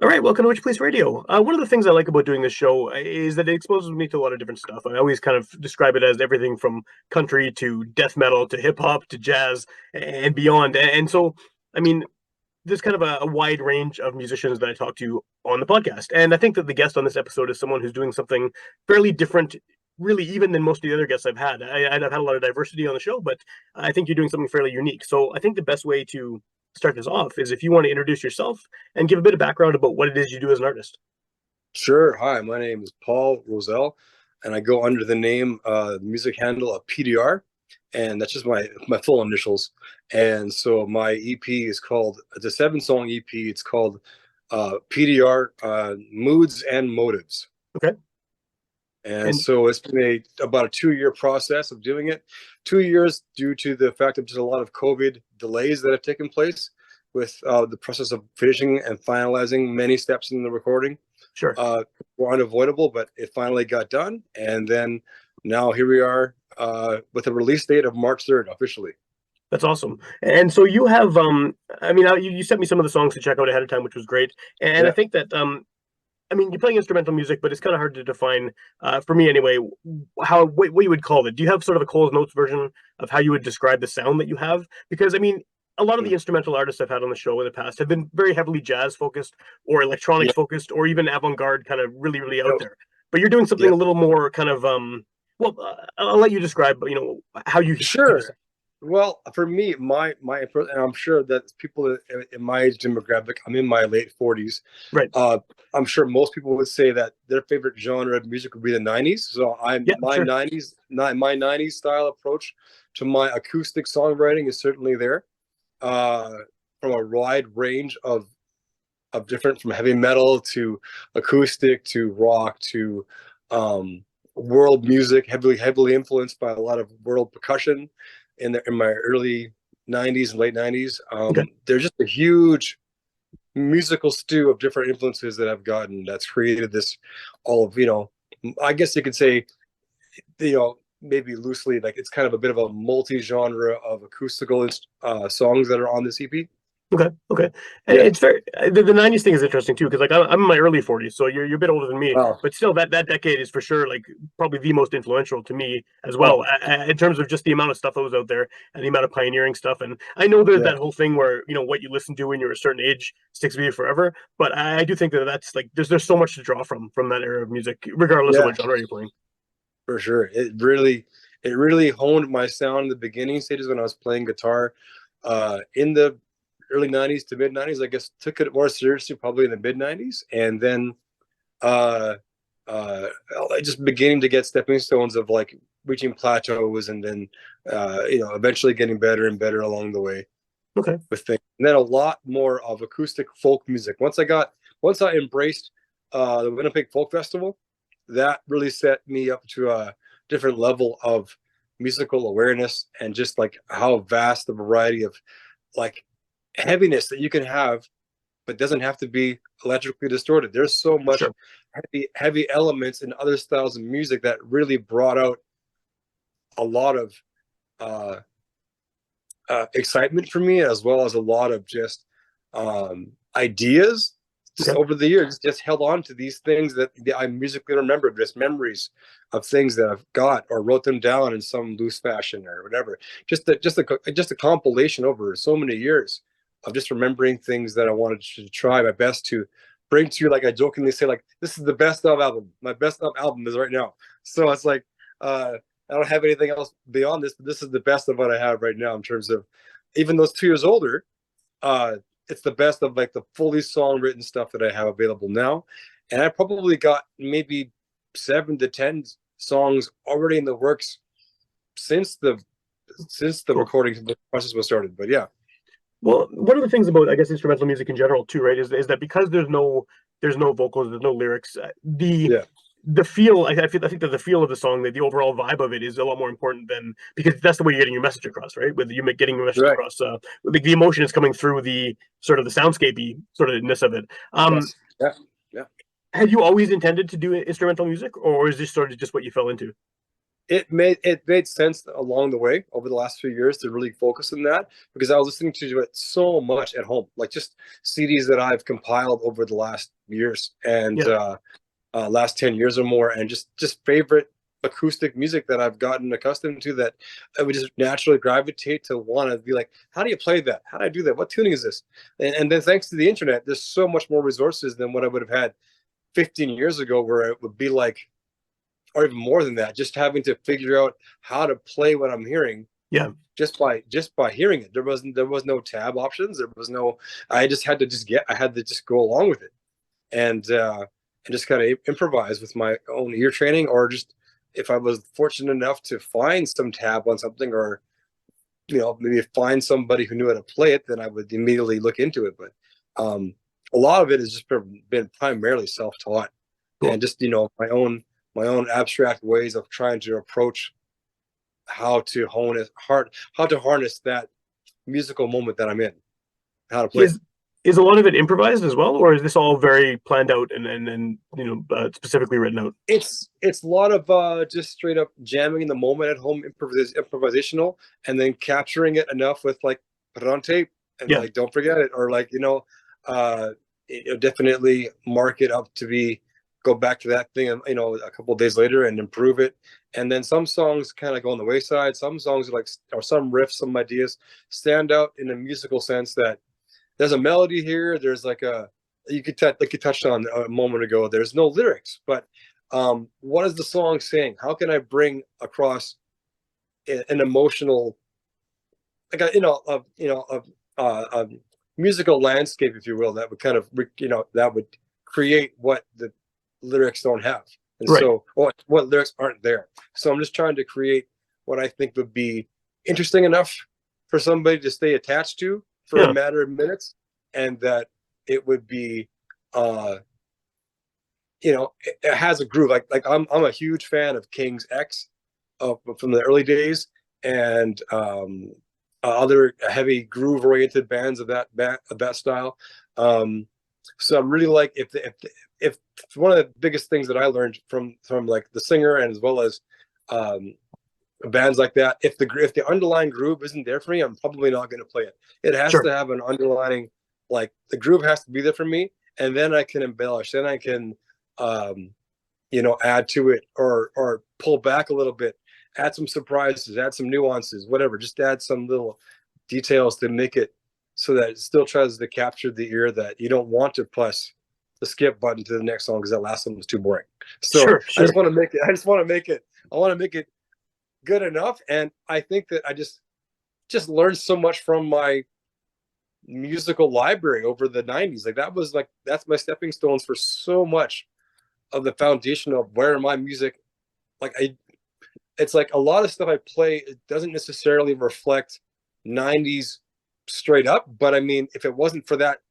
right, welcome to Witchpolice Radio. One of the things I like about doing this show is that it exposes me to a lot of different stuff. I always kind of describe it as everything from country to death metal to hip hop to jazz and beyond. And so, I mean, there's kind of a wide range of musicians that I talk to on the podcast. And I think that the guest on this episode is someone who's doing something fairly different, really, even than most of the other guests I've had. I've had a lot of diversity on the show, but I think you're doing something fairly unique. So I think the best way to start this off is if you want to introduce yourself and give a bit of background about what it is you do as an artist. Sure. Hi, my name is Paul Rowsell, and I go under the name, music handle of PDR, and that's just my full initials. And so my EP is called, it's a 7-song EP. It's called PDR, Moods and Motives. Okay. And so it's been about a 2-year process of doing it. 2 years due to the fact of just a lot of COVID delays that have taken place with the process of finishing and finalizing many steps in the recording. Sure. Were unavoidable, but it finally got done. And then now here we are with a release date of March 3rd officially. That's awesome. And so you have, I mean, you sent me some of the songs to check out ahead of time, which was great. And I think that, I mean, you're playing instrumental music, but it's kind of hard to define, for me anyway, what you would call it. Do you have sort of a Cole's Notes version of how you would describe the sound that you have? Because, I mean, a lot of the instrumental artists I've had on the show in the past have been very heavily jazz focused or electronics focused or even avant-garde, kind of really, really out there. But you're doing something a little more kind of, well, I'll let you describe, how you... Sure. Well, for me, and I'm sure that people in my age demographic, I'm in my late 40s. Right. I'm sure most people would say that their favorite genre of music would be the 90s. So my 90s style approach to my acoustic songwriting is certainly there. From a wide range of different, from heavy metal to acoustic to rock to world music, heavily influenced by a lot of world percussion in my early 90s and late 90s. There's just a huge musical stew of different influences that I've gotten that's created this I guess you could say, maybe loosely, like it's kind of a bit of a multi-genre of acoustical songs that are on this EP. Okay. And it's very, the 90s thing is interesting too, because like I'm in my early 40s, so you're a bit older than me, but still that decade is for sure like probably the most influential to me as well, in terms of just the amount of stuff that was out there and the amount of pioneering stuff. And I know there's that whole thing where what you listen to when you're a certain age sticks with you forever, but I do think that that's like there's so much to draw from that era of music, regardless of what genre you're playing. For sure. It really honed my sound in the beginning stages when I was playing guitar in the early 90s to mid 90s. I guess took it more seriously probably in the mid 90s, and then just beginning to get stepping stones of like reaching plateaus, and then eventually getting better and better along the way. Okay. With things, and then a lot more of acoustic folk music. Once I embraced the Winnipeg Folk Festival, that really set me up to a different level of musical awareness and just like how vast the variety of like heaviness that you can have, but doesn't have to be electrically distorted. There's so much heavy elements in other styles of music that really brought out a lot of excitement for me, as well as a lot of just ideas. Over the years, just held on to these things that I musically remember, just memories of things that I've got or wrote them down in some loose fashion or whatever. Just a compilation over so many years of just remembering things that I wanted to try my best to bring to you. Like I jokingly say, like, this is the best of album. My best of album is right now. So it's like I don't have anything else beyond this, but this is the best of what I have right now in terms of, even though it's 2 years older, it's the best of like the fully song-written stuff that I have available now. And I probably got maybe 7 to 10 songs already in the works since the recording process was started. But yeah. Well, one of the things about, I guess, instrumental music in general too, right, is that because there's no vocals, there's no lyrics, the feel, I think that the feel of the song, the overall vibe of it is a lot more important than, because that's the way you're getting your message across, right? With you getting your message across, like the emotion is coming through the sort of the soundscapey sort of ness of it. Had you always intended to do instrumental music, or is this sort of just what you fell into? it made sense along the way over the last few years to really focus on that, because I was listening to it so much at home, like just CDs that I've compiled over the last years and Yeah. last 10 years or more, and just favorite acoustic music that I've gotten accustomed to, that I would just naturally gravitate to want to be like, how do you play that? How do I do that? What tuning is this? And then thanks to the internet, there's so much more resources than what I would have had 15 years ago, where it would be like, or even more than that, just having to figure out how to play what I'm hearing Yeah. just by hearing it. There was no tab options. There was no. I just had to I had to just go along with it, and just kind of improvise with my own ear training, or just if I was fortunate enough to find some tab on something, or maybe find somebody who knew how to play it, then I would immediately look into it. But a lot of it has just been primarily self-taught, Cool. and just my own abstract ways of trying to approach how to harness that musical moment that I'm in, how to play it. Is a lot of it improvised as well, or is this all very planned out and specifically written out? It's a lot of just straight up jamming in the moment at home, improvisational, and then capturing it enough with like put it on tape and Yeah. like don't forget it, or like definitely mark it up to be go back to that thing and a couple of days later and improve it. And then some songs kind of go on the wayside. Some songs or some riffs, some ideas stand out in a musical sense, that there's a melody here, there's like you touched on a moment ago, there's no lyrics, but what is the song saying? How can I bring across an emotional, like a musical landscape, if you will, that would kind of that would create what the lyrics don't have, and Right. so what lyrics aren't there. So I'm just trying to create what I think would be interesting enough for somebody to stay attached to for Yeah. a matter of minutes, and that it would be it has a groove. Like I'm a huge fan of King's X from the early days, and other heavy groove oriented bands of that style. So I'm really like, if one of the biggest things that I learned from like the singer, and as well as bands like that, if the underlying groove isn't there for me, I'm probably not going to play it. It has Sure. to have an underlying, like the groove has to be there for me, and then I can embellish, then I can add to it, or pull back a little bit, add some surprises, add some nuances, whatever, just add some little details to make it so that it still tries to capture the ear, that you don't want to press the skip button to the next song because that last one was too boring. So Sure. I just want to make it I want to make it good enough. And I think that I just learned so much from my musical library over the 90s. That's my stepping stones for so much of the foundation of where my music, it's like a lot of stuff I play, it doesn't necessarily reflect 90s straight up, but I mean, if it wasn't for that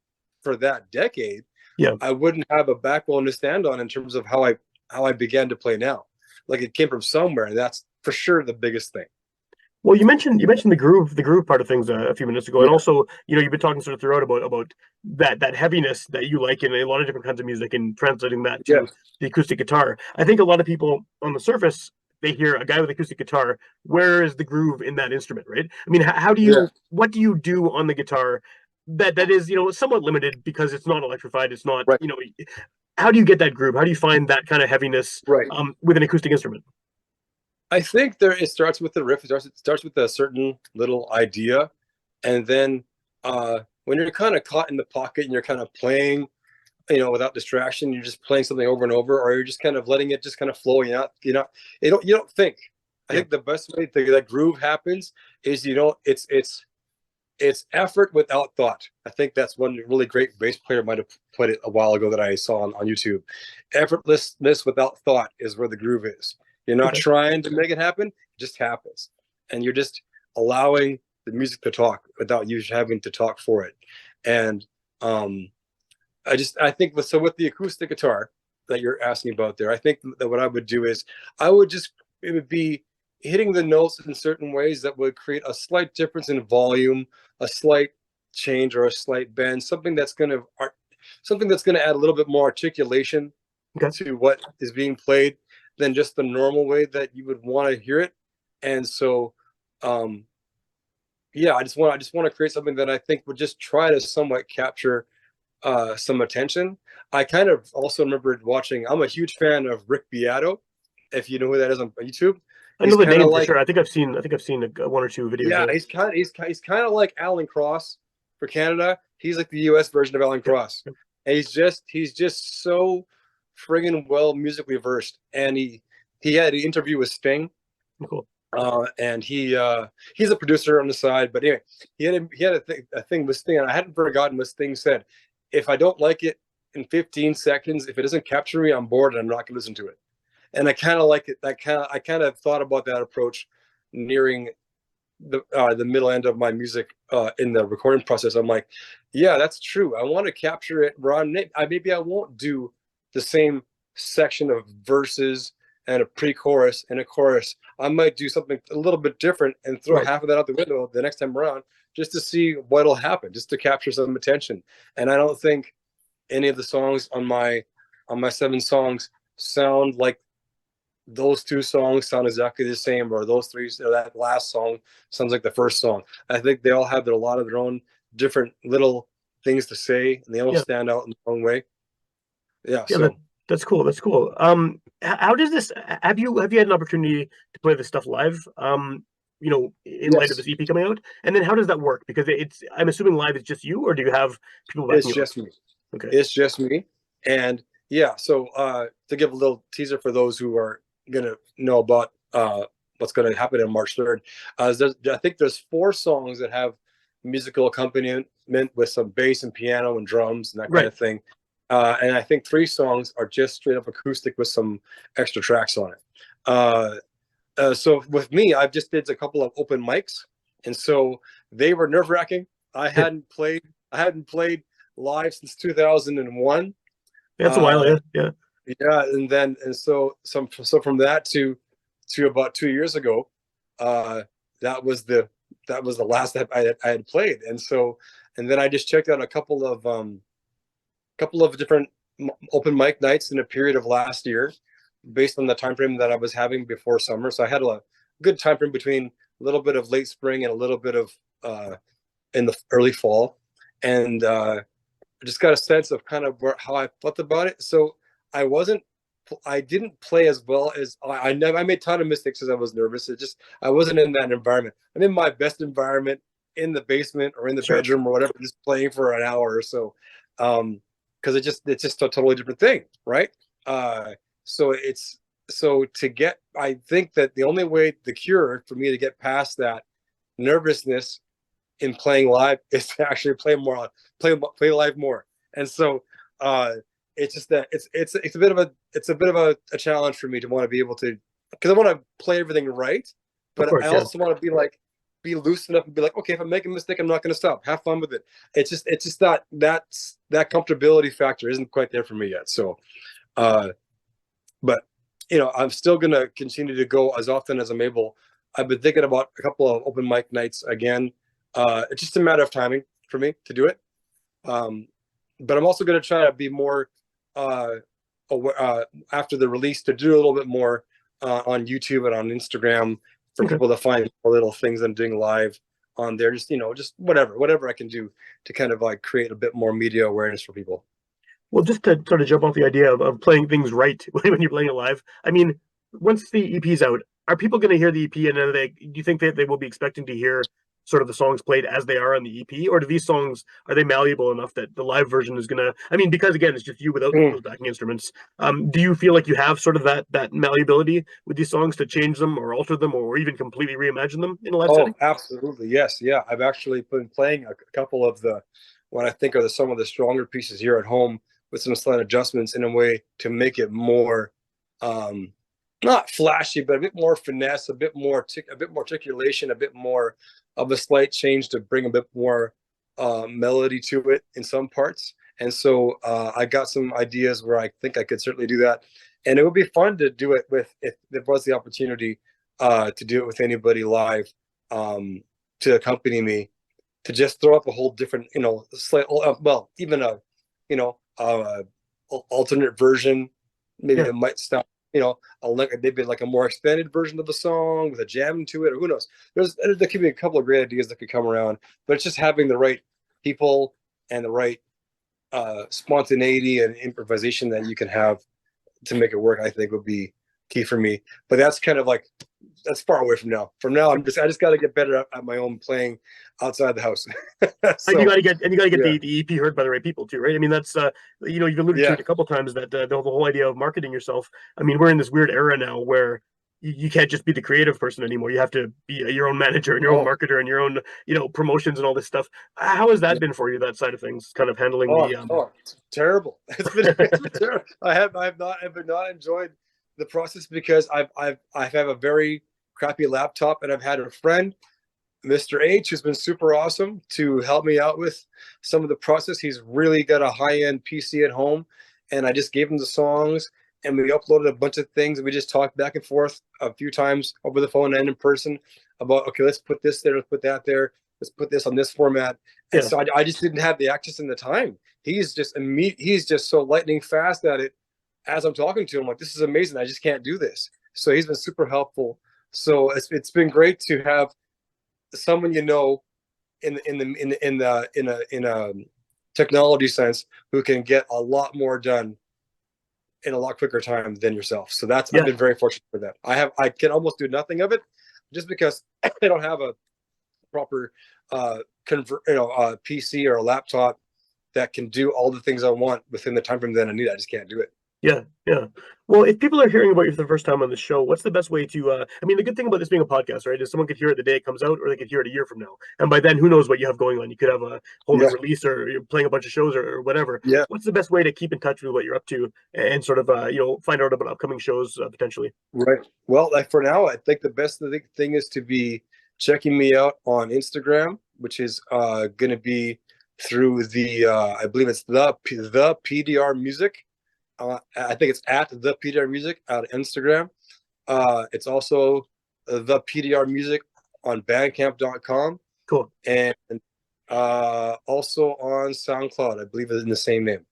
decade, Yeah. I wouldn't have a backbone to stand on in terms of how I began to play now. Like, it came from somewhere, and that's for sure the biggest thing. Well, you mentioned the groove part of things a few minutes ago, and also you've been talking sort of throughout about that heaviness that you like in a lot of different kinds of music, and translating that to the acoustic guitar. I think a lot of people on the surface, they hear a guy with acoustic guitar. Where is the groove in that instrument, right? I mean, what do you do on the guitar that is somewhat limited because it's not electrified, it's not Right. How do you get that groove? How do you find that kind of heaviness Right. with an acoustic instrument? I think it starts with the riff. It starts with a certain little idea, and then when you're kind of caught in the pocket and you're kind of playing, without distraction, you're just playing something over and over, or you're just kind of letting it just kind of flow. You don't think. I think the best way that groove happens is it's effort without thought. I think that's one really great bass player might have put it a while ago that I saw on YouTube. Effortlessness without thought is where the groove is. You're not trying to make it happen, it just happens. And you're just allowing the music to talk without you having to talk for it. And I think with the acoustic guitar that you're asking about there, I think that what I would do is it would be hitting the notes in certain ways that would create a slight difference in volume, a slight change or a slight bend, something that's going to add a little bit more articulation to what is being played. than just the normal way that you would want to hear it. And so, yeah, I just want to create something that I think would just try to somewhat capture some attention. I kind of also remembered watching. I'm a huge fan of Rick Beato, if you know who that is on YouTube. I He's know the kind of name for like, sure. I think I've seen one or two videos. yeah, Yeah. he's kind of like Alan Cross for Canada. He's like the U.S. version of Alan Cross, and he's just so friggin' well musically versed. And he had an interview with Sting. Cool. And he's a producer on the side, but anyway, he had a thing with Sting, and I hadn't forgotten what Sting said. If I don't like it in 15 seconds, if it doesn't capture me, I'm bored and I'm not gonna listen to it. And I kind of like it. I kind of thought about that approach nearing the middle end of my music in the recording process. I'm like, yeah, that's true. I want to capture it. Maybe I won't do the same section of verses and a pre-chorus and a chorus. I might do something a little bit different and throw half of that out the window the next time around, just to see what'll happen, just to capture some attention. And I don't think any of the songs on my 7 songs sound like those 2 songs sound exactly the same, or those 3, or that last song sounds like the first song. I think they all have a lot of their own different little things to say, and they all stand out in their own way. Yeah. So that's cool. That's cool. How does this? Have you had an opportunity to play this stuff live? In light of this EP coming out, and then how does that work? Because I'm assuming live is just you, or do you have people backing you up? It's just me. Okay. It's just me, and yeah. So to give a little teaser for those who are gonna know about what's gonna happen on March 3rd, I think there's 4 songs that have musical accompaniment with some bass and piano and drums and that kind of thing. And I think 3 songs are just straight up acoustic with some extra tracks on it. So with me, I've just did a couple of open mics, and so they were nerve-wracking. I hadn't played live since 2001. That's a while, yeah. Yeah, and so from that to about 2 years ago, that was the last that I had played, and then I just checked out a couple of different open mic nights in a period of last year, based on the time frame that I was having before summer. So I had a good time frame between a little bit of late spring and a little bit of in the early fall, and I just got a sense of kind of how I felt about it. So I didn't play as well as I made a ton of mistakes because I was nervous. I wasn't in that environment. I'm in my best environment in the basement or in the bedroom or whatever, just playing for an hour or so. Because it's just a totally different thing, right? So I think that the only way, the cure for me to get past that nervousness in playing live is to actually play live more. And so it's just that it's a bit of a challenge for me to want to be able to, because I want to play everything right, but I also want to be loose enough and be like, okay, if I make a mistake, I'm not going to stop. Have fun with it. It's just that comfortability factor isn't quite there for me yet. So, but I'm still going to continue to go as often as I'm able. I've been thinking about a couple of open mic nights again. It's just a matter of timing for me to do it. But I'm also going to try to be more after the release, to do a little bit more on YouTube and on Instagram for people to find little things I'm doing live on there. Just whatever I can do to kind of like create a bit more media awareness for people. Well, just to sort of jump off the idea of playing things right when you're playing it live. I mean, once the EP's out, are people going to hear the EP, and then do you think that they will be expecting to hear sort of the songs played as they are on the EP, or do these songs, are they malleable enough that the live version is gonna? I mean, because again, it's just you without those backing instruments. Do you feel like you have sort of that malleability with these songs to change them or alter them or even completely reimagine them in a live setting? Absolutely, yes, yeah. I've actually been playing a couple of what I think are some of the stronger pieces here at home with some slight adjustments in a way to make it more not flashy, but a bit more finesse, a bit more articulation, a bit more of a slight change to bring a bit more melody to it in some parts. And so I got some ideas where I think I could certainly do that. And it would be fun to do it if there was the opportunity to do it with anybody live, to accompany me, to just throw up a whole different, slight, even a, alternate version. Maybe it might sound maybe like a more extended version of the song with a jam to it, or who knows. There could be a couple of great ideas that could come around, but it's just having the right people and the right spontaneity and improvisation that you can have to make it work, I think would be key for me. But that's kind of like, that's far away from now. From now, I just got to get better at my own playing outside the house. And you got to get yeah. the EP heard by the right people too, right? I mean, that's you've alluded to Yeah. it a couple times that the whole idea of marketing yourself. I mean, we're in this weird era now where you can't just be the creative person anymore. You have to be your own manager and your own Oh, marketer and your own promotions and all this stuff. How has that yeah. been for you? That side of things, kind of handling Oh, the it's terrible. It's been terrible. I have not enjoyed the process because I have a very crappy laptop, and I've had a friend, Mr. H, who's been super awesome to help me out with some of the process. He's really got a high-end PC at home, and I just gave him the songs, and we uploaded a bunch of things, and we just talked back and forth a few times over the phone and in person about, okay, let's put this there, let's put that there, let's put this on this format. And yeah. so I just didn't have the access and the time. He's just so lightning fast at it. As I'm talking to him, like, this is amazing. I just can't do this. So he's been super helpful. So it's been great to have someone in a technology sense who can get a lot more done in a lot quicker time than yourself. So I've been very fortunate for that. I can almost do nothing of it just because I don't have a proper PC or a laptop that can do all the things I want within the time frame that I need. I just can't do it. Yeah, yeah. Well, if people are hearing about you for the first time on the show, what's the best way to? I mean, the good thing about this being a podcast, right, is someone could hear it the day it comes out, or they could hear it a year from now, and by then, who knows what you have going on? You could have a whole new release, or you're playing a bunch of shows, or whatever. Yeah. What's the best way to keep in touch with what you're up to, and sort of, find out about upcoming shows potentially? Right. Well, like for now, I think the best thing is to be checking me out on Instagram, which is going to be through I believe it's the PDR Music. I think it's at the PDR Music on Instagram. It's also the PDR Music on Bandcamp.com. Cool. And also on SoundCloud, I believe it's in the same name.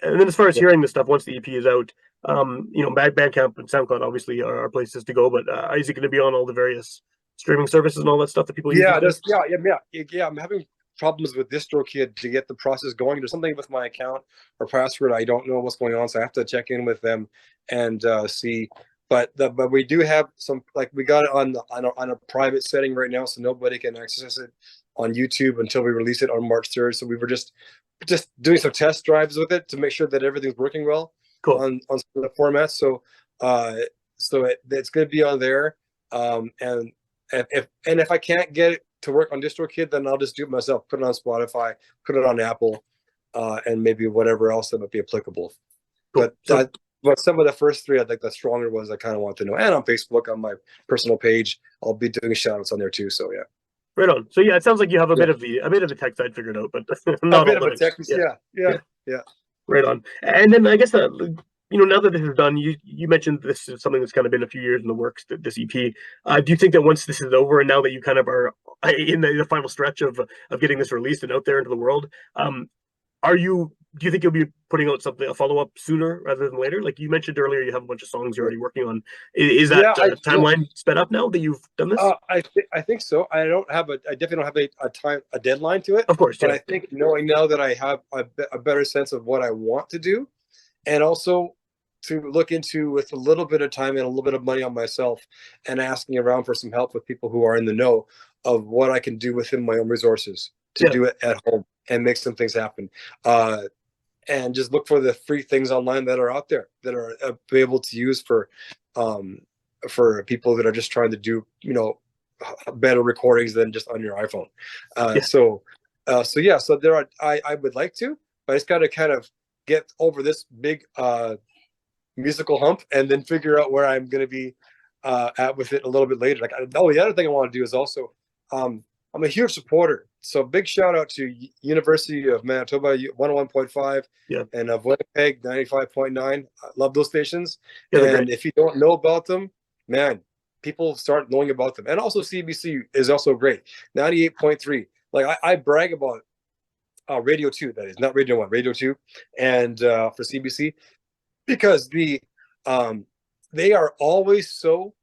And then as far as hearing this stuff, once the EP is out, Bandcamp and SoundCloud obviously are places to go, but is it going to be on all the various streaming services and all that stuff that people use? Yeah, I'm having problems with DistroKid to get the process going. There's something with my account or password. I don't know what's going on, so I have to check in with them and see. But we do have some, like, we got it on a private setting right now, so nobody can access it on YouTube until we release it on March 3rd. So we were just doing some test drives with it to make sure that everything's working well. Cool. on the format. So it's going to be on there. And if I can't get it to work on DistroKid, then I'll just do it myself. Put it on Spotify, put it on Apple, and maybe whatever else that might be applicable. Cool. But some of the first three, I think the stronger ones, I kind of want to know. And on Facebook, on my personal page, I'll be doing shout outs on there too. So yeah. Right on. So yeah, it sounds like you have a bit of the tech side figured out, but not a bit all of a tech. Yeah. Right on. And then I guess now that this is done, you mentioned this is something that's kind of been a few years in the works, this EP. Do you think that once this is over, and now that you kind of are in the final stretch of getting this released and out there into the world, do you think you'll be putting out a follow-up sooner rather than later? Like you mentioned earlier, you have a bunch of songs you're already working on. Is that timeline sped up now that you've done this? I think so. I definitely don't have a deadline to it. Of course, but I think knowing now that I have a better sense of what I want to do, and also to look into with a little bit of time and a little bit of money on myself, and asking around for some help with people who are in the know of what I can do within my own resources to do it at home and make some things happen. And just look for the free things online that are out there that are able to use for people that are just trying to do, better recordings than just on your iPhone. So there are, I would like to, but I just got to kind of get over this big musical hump and then figure out where I'm going to be at with it a little bit later. The other thing I want to do is also, I'm a huge supporter. So big shout out to University of Manitoba 101.5 and of Winnipeg 95.9. I love those stations. And if you don't know about them, man, people start knowing about them. And also CBC is also great. 98.3. Like I brag about Radio 2, that is, not Radio 1, Radio 2, and for CBC, because the They are always so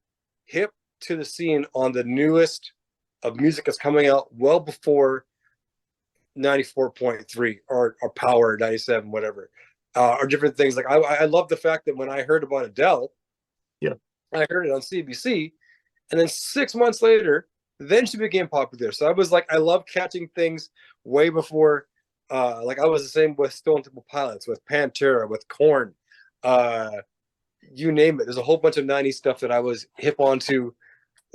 hip to the scene on the newest of music that's coming out well before 94.3 or Power 97, whatever, or different things. Like I love the fact that when I heard about Adele, Yeah. I heard it on CBC, and then 6 months later, then she became popular. So I was like, I love catching things way before. Like I was the same with Stone Temple Pilots, with Pantera, with Korn, you name it. There's a whole bunch of 90s stuff that I was hip onto,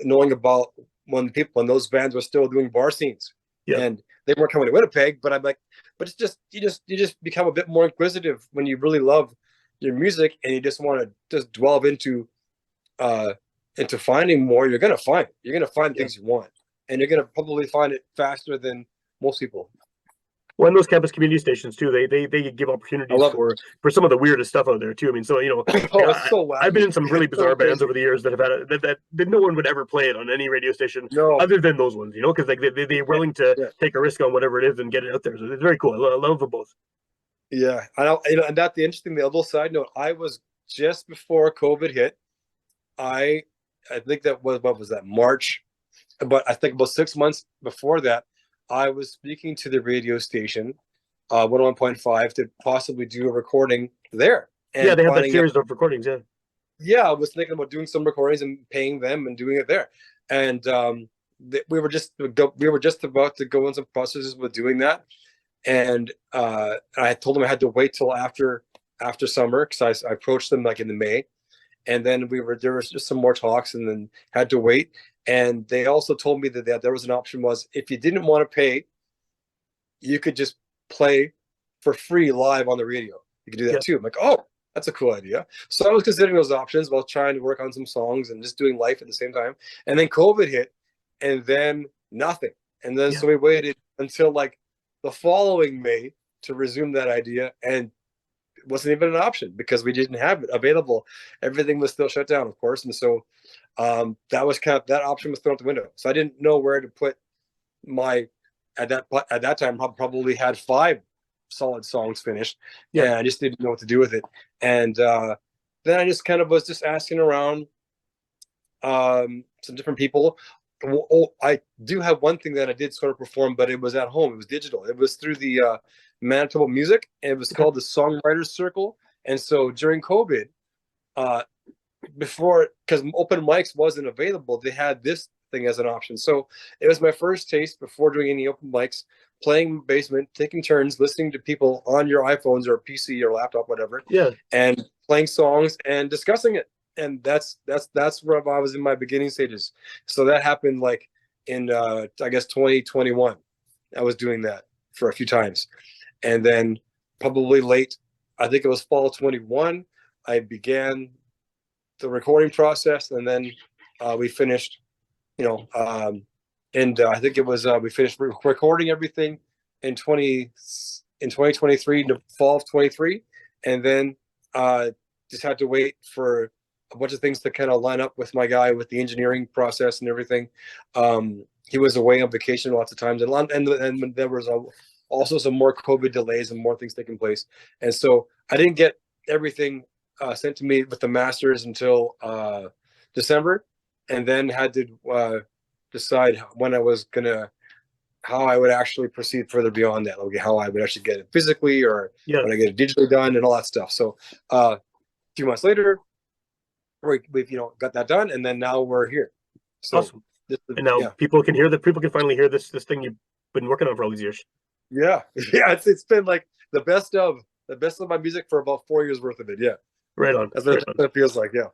knowing about when those bands were still doing bar scenes. Yeah. And they weren't coming to Winnipeg, but I'm like, but it's just you just become a bit more inquisitive when you really love your music and you just want to just delve into finding more. You're gonna find things you want, and you're gonna probably find it faster than most people. Well, and those campus community stations too, they give opportunities for some of the weirdest stuff out there too. I mean, so it's so wacky. I've been in some really bizarre so bands over the years that have had that no one would ever play it on any radio station other than those ones, because like they're willing to take a risk on whatever it is and get it out there. So it's very cool. I love them both. Yeah, and that's the interesting. The little side note: I was just before COVID hit. I think that was what was that March, but I think about 6 months before that, I was speaking to the radio station, 101.5, to possibly do a recording there. And they have that series of recordings. Yeah, I was thinking about doing some recordings and paying them and doing it there. And we were just about to go in some processes with doing that. And I told them I had to wait till after summer, because I approached them like in the May. And then there was just some more talks, and then had to wait. And they also told me that there was an option, was if you didn't want to pay, you could just play for free live on the radio. You could do that too. I'm like, oh, that's a cool idea. So I was considering those options while trying to work on some songs and just doing life at the same time. And then COVID hit, and then nothing. And then so we waited until like the following May to resume that idea, and it wasn't even an option because we didn't have it available. Everything was still shut down, of course. And so that option was thrown out the window. So I didn't know where to put at that time, I probably had 5 solid songs finished. And I just didn't know what to do with it. And then I just kind of was just asking around some different people. I do have one thing that I did sort of perform, but it was at home. It was digital. It was through the Manitoba Music, and it was called the Songwriters Circle. And so during COVID, before, because open mics wasn't available, they had this thing as an option. So it was my first taste before doing any open mics, playing in the basement, taking turns, listening to people on your iPhones or PC or laptop, whatever, and playing songs and discussing it. And that's where I was in my beginning stages. So that happened like in I guess 2021. I was doing that for a few times, and then probably late, I think it was fall 21, I began the recording process, and then we finished, and I think it was we finished recording everything in 2023, the fall of 23, and then just had to wait for a bunch of things to kind of line up with my guy with the engineering process and everything. He was away on vacation lots of times, and there was also some more COVID delays and more things taking place. And so I didn't get everything sent to me with the masters until December, and then had to decide when how I would actually proceed further beyond that. Okay, how I would actually get it physically, or when I get it digitally done, and all that stuff. So a few months later, we've got that done, and then now we're here. So awesome. And now people can hear that. People can finally hear this thing you've been working on for all these years. Yeah. It's been like the best of my music for about 4 years worth of it. Yeah. Right on. That's what it feels like. Yeah.